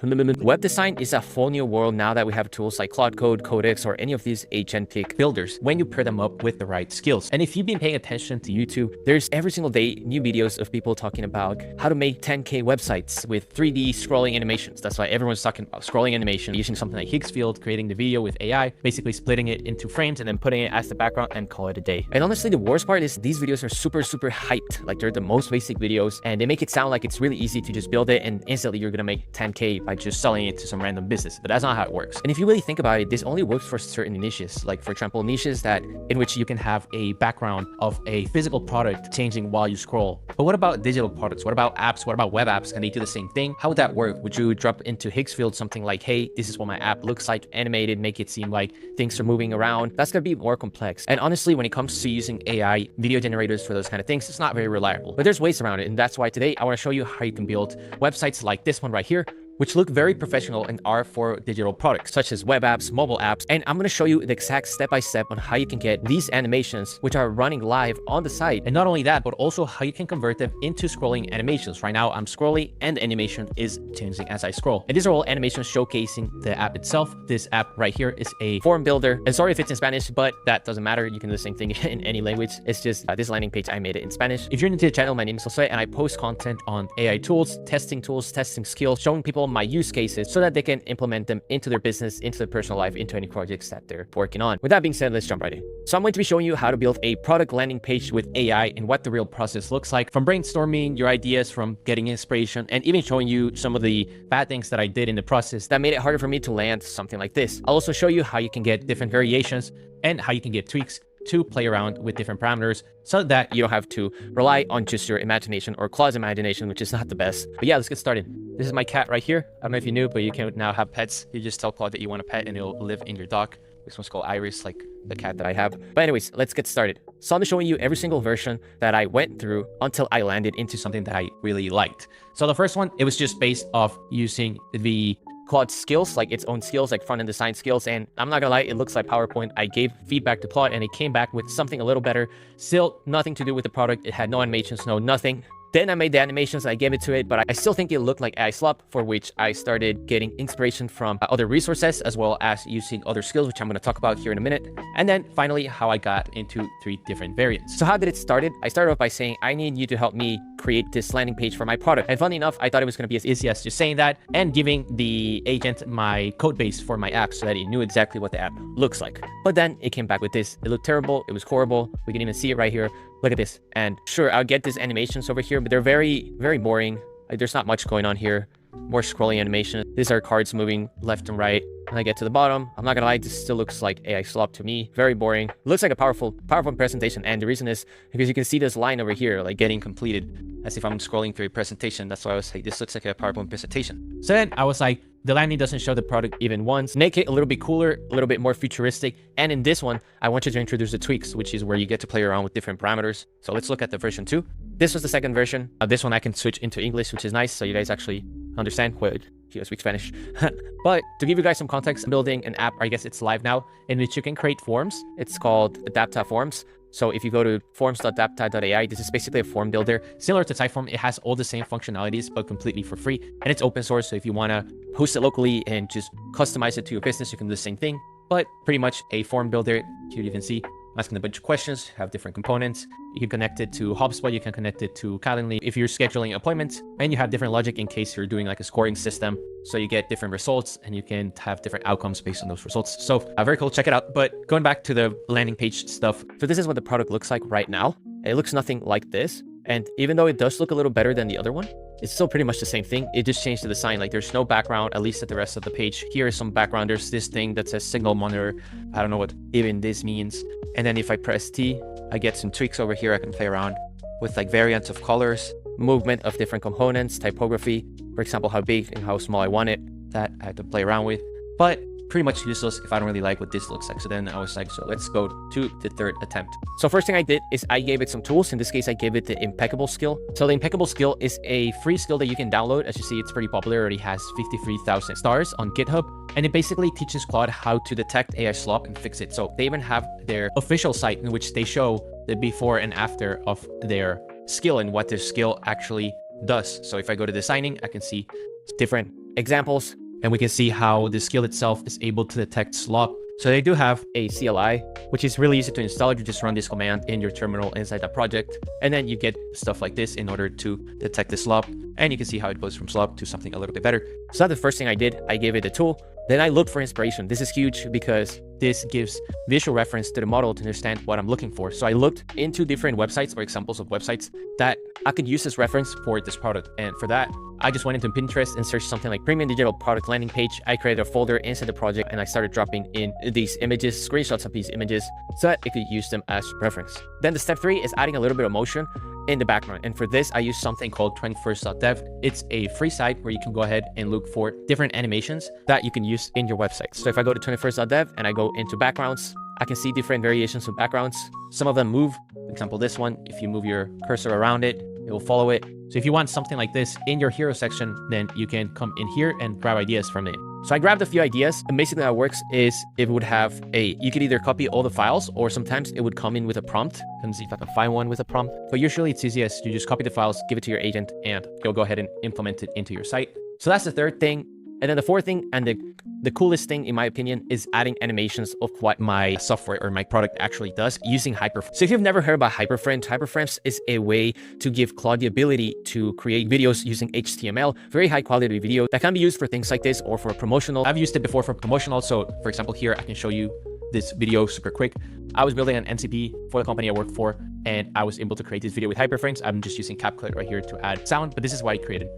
Web design is a whole new world now that we have tools like Claude Code, Codex, or any of these agentic builders when you pair them up with the right skills. And if you've been paying attention to YouTube, there's every single day new videos of people talking about how to make 10K websites with 3D scrolling animations. That's why everyone's talking about scrolling animation, using something like Higgsfield, creating the video with AI, basically splitting it into frames and then putting it as the background and call it a day. And honestly, the worst part is these videos are super hyped. Like, they're the most basic videos and they make it sound like it's really easy to just build it and instantly you're gonna make 10K by just selling it to some random business. But that's not how it works. And if you really think about it, this only works for certain niches. Like, for example, niches that in which you can have a background of a physical product changing while you scroll. But what about digital products? What about apps? What about web apps? Can they do the same thing? How would that work? Would you drop into Higgsfield something like, hey, this is what my app looks like, animated, make it seem like things are moving around? That's gonna be more complex. And honestly, when it comes to using AI video generators for those kind of things, it's not very reliable. But there's ways around it, and that's why today I want to show you how you can build websites like this one right here, which look very professional and are for digital products, such as web apps, mobile apps. And I'm going to show you the exact step-by-step on how you can get these animations, which are running live on the site. And not only that, but also how you can convert them into scrolling animations. Right now, I'm scrolling and the animation is changing as I scroll. And these are all animations showcasing the app itself. This app right here is a form builder. And sorry if it's in Spanish, but that doesn't matter. You can do the same thing in any language. It's just this landing page, I made it in Spanish. If you're new to the channel, my name is Jose, and I post content on AI tools, testing skills, showing people my use cases so that they can implement them into their business, into their personal life, into any projects that they're working on. With that being said, let's jump right in. So I'm going to be showing you how to build a product landing page with AI and what the real process looks like, from brainstorming your ideas, from getting inspiration, and even showing you some of the bad things that I did in the process that made it harder for me to land something like this. I'll also show you how you can get different variations and how you can get tweaks to play around with different parameters so that you don't have to rely on just your imagination or Claude's imagination, which is not the best. But yeah, let's get started. This is my cat right here. I don't know if you knew, but you can now have pets. You just tell Claude that you want a pet and it'll live in your dock. This one's called Iris, like the cat that I have. But anyways, let's get started. So I'm showing you every single version that I went through until I landed into something that I really liked. So the first one, it was just based off using the Claude skills, like its own skills, like front-end design skills. And I'm not gonna lie, it looks like PowerPoint. I gave feedback to Claude and it came back with something a little better. Still nothing to do with the product. It had no animations, no nothing. Then I made the animations, I gave it to it, but I still think it looked like AI slop, for which I started getting inspiration from other resources, as well as using other skills, which I'm going to talk about here in a minute. And then finally, how I got into 3 different variants. So how did it start? I started off by saying, I need you to help me create this landing page for my product. And funny enough, I thought it was going to be as easy as just saying that and giving the agent my code base for my app so that it knew exactly what the app looks like. But then it came back with this. It looked terrible. It was horrible. We can even see it right here. Look at this. And sure, I'll get these animations over here, but they're very boring. Like, there's not much going on here. More scrolling animation. These are cards moving left and right. When I get to the bottom, I'm not gonna lie, this still looks like AI slop to me. Very boring. It looks like a powerful presentation. And the reason is because you can see this line over here, like getting completed, as if I'm scrolling through a presentation. That's why I was like, this looks like a PowerPoint presentation. So then I was like, the landing doesn't show the product even once. Make it a little bit cooler, a little bit more futuristic. And in this one, I want you to introduce the tweaks, which is where you get to play around with different parameters. So let's look at the version 2. This was the second version. This one I can switch into English, which is nice. So you guys actually understand. Wait, I speak Spanish. But to give you guys some context, I'm building an app, I guess it's live now, in which you can create forms. It's called Adapta Forms. So if you go to forms.adapta.ai, this is basically a form builder. Similar to Typeform, it has all the same functionalities, but completely for free. And it's open source, so if you want to host it locally and just customize it to your business, you can do the same thing. But pretty much a form builder. Here you can see I'm asking a bunch of questions, have different components. You can connect it to HubSpot, you can connect it to Calendly if you're scheduling appointments, and you have different logic in case you're doing like a scoring system. So you get different results and you can have different outcomes based on those results. So very cool, check it out. But going back to the landing page stuff. So this is what the product looks like right now. It looks nothing like this. And even though it does look a little better than the other one, it's still pretty much the same thing. It just changed the design. Like, there's no background, at least at the rest of the page. Here is some background. There's this thing that says signal monitor. I don't know what even this means. And then if I press T, I get some tweaks over here. I can play around with like variants of colors, movement of different components, typography, for example, how big and how small I want it. That I have to play around with. But pretty much useless if I don't really like what this looks like. So then I was like, so let's go to the 3rd attempt. So first thing I did is I gave it some tools. In this case, I gave it the Impeccable skill. So the Impeccable skill is a free skill that you can download. As you see, it's pretty popular. It already has 53,000 stars on GitHub. And it basically teaches Claude how to detect AI slop and fix it. So they even have their official site in which they show the before and after of their skill and what their skill actually does. So if I go to designing, I can see different examples, and we can see how the skill itself is able to detect slop. So they do have a CLI, which is really easy to install. You just run this command in your terminal inside the project, and then you get stuff like this in order to detect the slop. And you can see how it goes from slop to something a little bit better. So that's the first thing I did. I gave it a tool. Then I looked for inspiration. This is huge because this gives visual reference to the model to understand what I'm looking for. So I looked into different websites or examples of websites that I could use as reference for this product. And for that, I just went into Pinterest and searched something like premium digital product landing page. I created a folder inside the project and I started dropping in these images, screenshots of these images, so that I could use them as reference. Then the step 3 is adding a little bit of motion in the background. And for this, I use something called 21st.dev. It's a free site where you can go ahead and look for different animations that you can use in your website. So if I go to 21st.dev and I go into backgrounds, I can see different variations of backgrounds. Some of them move. For example, this one, if you move your cursor around it, it will follow it. So if you want something like this in your hero section, then you can come in here and grab ideas from it. So I grabbed a few ideas, and basically how it works is it would have you could either copy all the files, or sometimes it would come in with a prompt. Let's see if I can find one with a prompt. But usually it's easiest you just copy the files, give it to your agent, and you'll go ahead and implement it into your site. So that's the third thing. And then the fourth thing, and the coolest thing in my opinion, is adding animations of what my software or my product actually does using HyperFrames. So if you've never heard about HyperFrames, HyperFrames is a way to give Claude the ability to create videos using HTML, very high quality video that can be used for things like this or for promotional. I've used it before for promotional. So for example, here I can show you this video super quick. I was building an NCP for the company I work for, and I was able to create this video with HyperFrames. I'm just using CapCut right here to add sound, but this is what I created.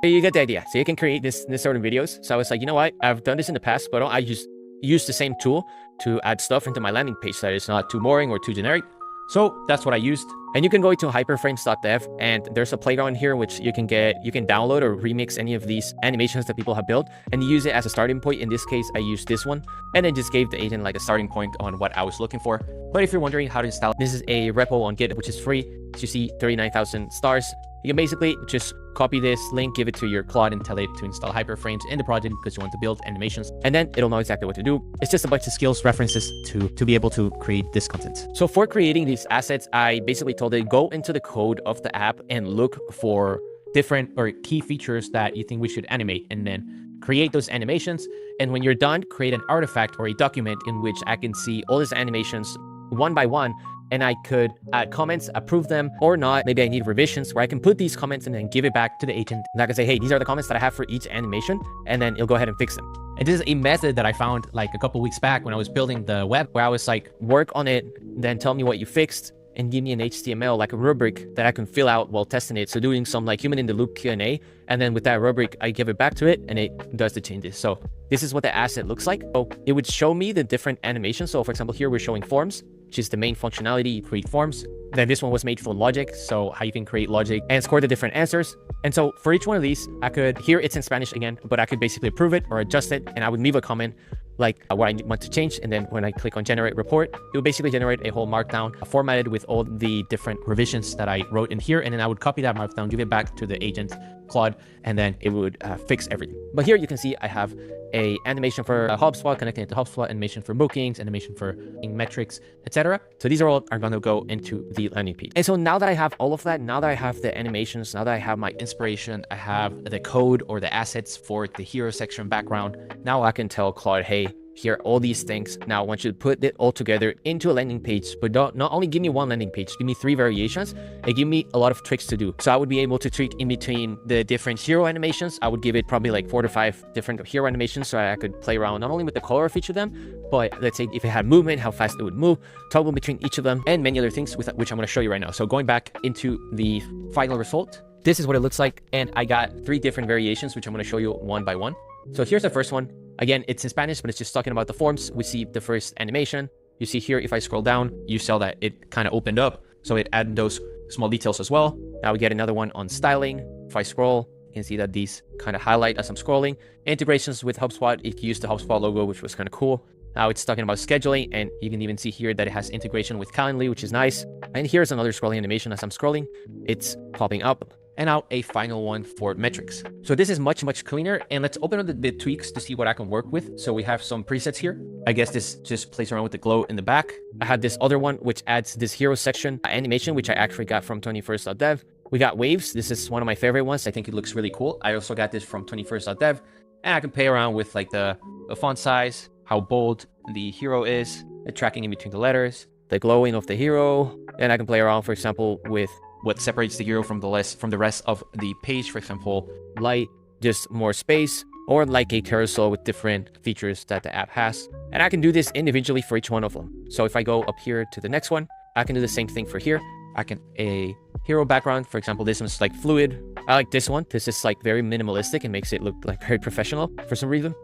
You get the idea. So you can create this sort of videos. So I was like, you know what? I've done this in the past, but I just use the same tool to add stuff into my landing page so that it's not too boring or too generic. So that's what I used. And you can go to hyperframes.dev, and there's a playground here which you can download or remix any of these animations that people have built and use it as a starting point. In this case, I used this one, and then just gave the agent like a starting point on what I was looking for. But if you're wondering how to install, this is a repo on Git, which is free. So you see 39,000 stars. You can basically just copy this link, give it to your Claude, and tell it to install HyperFrames in the project because you want to build animations, and then it'll know exactly what to do. It's just a bunch of skills references to be able to create this content. So for creating these assets, I basically told it, go into the code of the app and look for different or key features that you think we should animate, and then create those animations. And when you're done, create an artifact or a document in which I can see all these animations one by one, and I could add comments, approve them or not. Maybe I need revisions, where I can put these comments and then give it back to the agent. And I can say, hey, these are the comments that I have for each animation, and then it'll go ahead and fix them. And this is a method that I found like a couple weeks back when I was building the web, where I was like, work on it, then tell me what you fixed, and give me an HTML, like a rubric that I can fill out while testing it. So doing some like human in the loop Q&A, and then with that rubric, I give it back to it and it does the changes. So this is what the asset looks like. So it would show me the different animations. So for example, here we're showing forms, which is the main functionality, you create forms. Then this one was made for logic, so how you can create logic and score the different answers. And so for each one of these, I could, here it's in Spanish again, but I could basically approve it or adjust it, and I would leave a comment like what I want to change. And then when I click on generate report, it will basically generate a whole markdown formatted with all the different revisions that I wrote in here. And then I would copy that markdown, give it back to the agent Claude, and then it would fix everything. But here you can see I have a animation for HubSpot, connecting it to HubSpot, animation for bookings, animation for metrics, etc. So these are all going to go into the landing page. And so now that I have all of that, now that I have the animations, now that I have my inspiration, I have the code or the assets for the hero section background, now I can tell Claude, hey, here are all these things. Now I want you to put it all together into a landing page, but not only give me one landing page, give me 3 variations and give me a lot of tricks to do. So I would be able to tweak in between the different hero animations. I would give it probably like 4 to 5 different hero animations, so I could play around not only with the color of each of them, but let's say if it had movement, how fast it would move, toggle between each of them, and many other things which I'm going to show you right now. So going back into the final result, this is what it looks like. And I got 3 different variations, which I'm going to show you one by one. So here's the first one. Again, it's in Spanish, but it's just talking about the forms. We see the first animation. You see here, if I scroll down, you saw that it kind of opened up. So it added those small details as well. Now we get another one on styling. If I scroll, you can see that these kind of highlight as I'm scrolling. Integrations with HubSpot, it used the HubSpot logo, which was kind of cool. Now it's talking about scheduling, and you can even see here that it has integration with Calendly, which is nice. And here's another scrolling animation as I'm scrolling. It's popping up. and now a final one for metrics. So this is much cleaner, and let's open up the tweaks to see what I can work with. So we have some presets here. I guess this just plays around with the glow in the back. I have this other one which adds this hero section animation, which I actually got from 21st.dev. We got waves. This is one of my favorite ones. I think it looks really cool. I also got this from 21st.dev, and I can play around with like the font size, how bold the hero is, the tracking in between the letters, the glowing of the hero, and I can play around, for example, with what separates the hero from the rest of the page. For example, light, just more space, or like a carousel with different features that the app has. And I can do this individually for each one of them. So if I go up here to the next one, I can do the same thing for here. I can a hero background, for example, this one's like fluid. I like this one. This is like very minimalistic and makes it look like very professional for some reason.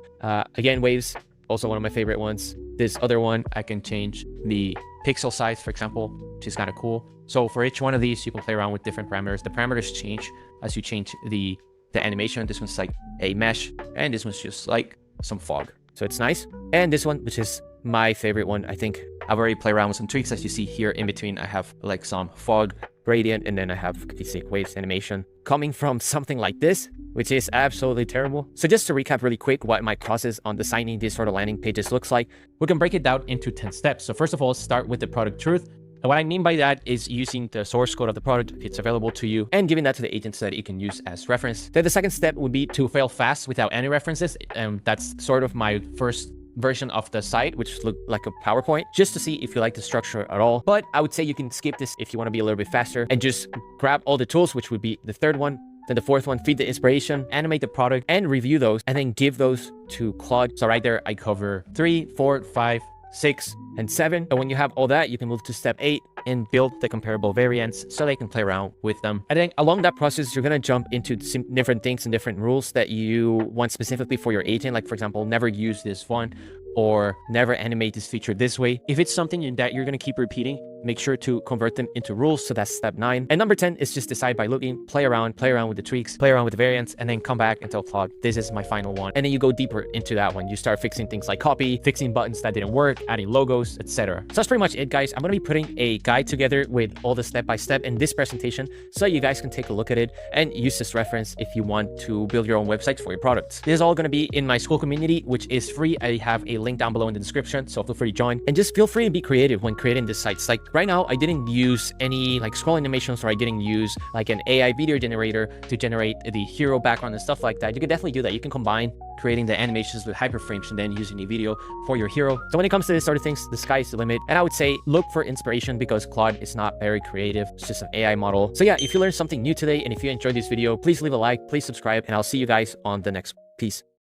Again, waves, also one of my favorite ones. This other one, I can change the pixel size, for example, which is kind of cool. So for each one of these, you can play around with different parameters. The parameters change as you change the animation. This one's like a mesh, and this one's just like some fog. So it's nice. And this one, which is my favorite one, I think I've already played around with some tweaks. As you see here in between, I have like some fog gradient, and then I have basic waves animation coming from something like this, which is absolutely terrible. So just to recap really quick what my process on designing these sort of landing pages looks like, we can break it down into 10 steps. So first of all, start with the product truth. And what I mean by that is using the source code of the product if it's available to you, and giving that to the agent so that you can use as reference. Then the second step would be to fail fast without any references. And that's sort of my first version of the site, which looked like a PowerPoint, just to see if you like the structure at all. But I would say you can skip this if you want to be a little bit faster and just grab all the tools, which would be the third one. Then the fourth one, feed the inspiration, animate the product, and review those, and then give those to Claude. So right there, I cover 3, 4, 5, 6, and 7. And when you have all that, you can move to step 8 and build the comparable variants so they can play around with them. And then along that process, you're going to jump into different things and different rules that you want specifically for your agent. Like, for example, never use this font, or never animate this feature this way. If it's something that you're going to keep repeating, make sure to convert them into rules. So that's step 9. And number 10 is just decide by looking, play around with the tweaks, play around with the variants, and then come back and tell Claude, this is my final one. And then you go deeper into that one. You start fixing things like copy, fixing buttons that didn't work, adding logos, etc. So that's pretty much it, guys. I'm going to be putting a guide together with all the step-by-step in this presentation so you guys can take a look at it and use this reference if you want to build your own website for your products. This is all going to be in my school community, which is free. I have a link down below in the description, so feel free to join. And just feel free to be creative when creating these sites. Like right now, I didn't use any like scroll animations, or I didn't use like an AI video generator to generate the hero background and stuff like that. You can definitely do that. You can combine creating the animations with HyperFrames and then using a video for your hero. So when it comes to this sort of things, the sky is the limit. And I would say look for inspiration, because Claude is not very creative. It's just an AI model. So yeah, if you learned something new today and if you enjoyed this video, please leave a like, please subscribe, and I'll see you guys on the next piece.